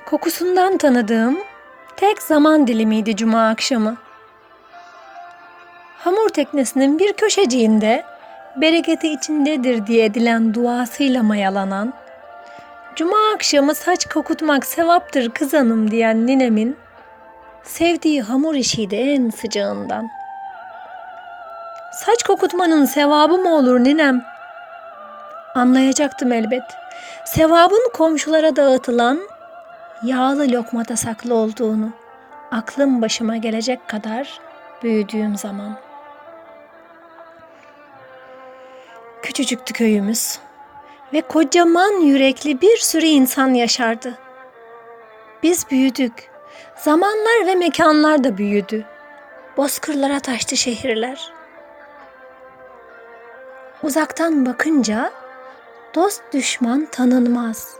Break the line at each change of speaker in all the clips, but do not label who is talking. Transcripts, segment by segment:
Kokusundan tanıdığım tek zaman dilimiydi cuma akşamı. Hamur teknesinin bir köşeciğinde bereketi içindedir diye edilen duasıyla mayalanan, cuma akşamı saç kokutmak sevaptır kız hanım diyen ninemin sevdiği hamur işiydi en sıcağından. Saç kokutmanın sevabı mı olur ninem? Anlayacaktım elbet. Sevabın komşulara dağıtılan yağlı lokmada saklı olduğunu aklım başıma gelecek kadar büyüdüğüm zaman. Küçücüktü köyümüz ve kocaman yürekli bir sürü insan yaşardı. Biz büyüdük. Zamanlar ve mekanlar da büyüdü. Bozkırlara taştı şehirler. Uzaktan bakınca dost düşman tanınmaz.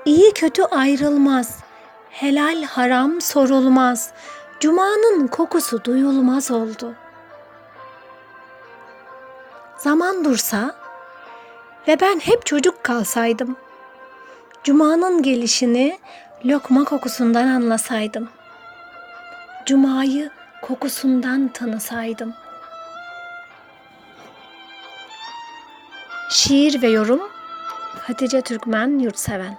İyi kötü ayrılmaz. Helal haram sorulmaz. Cuma'nın kokusu duyulmaz oldu. Zaman dursa ve ben hep çocuk kalsaydım, Cuma'nın gelişini lokma kokusundan anlasaydım, Cuma'yı kokusundan tanısaydım. Şiir ve yorum Hatice Türkmen Yurtseven.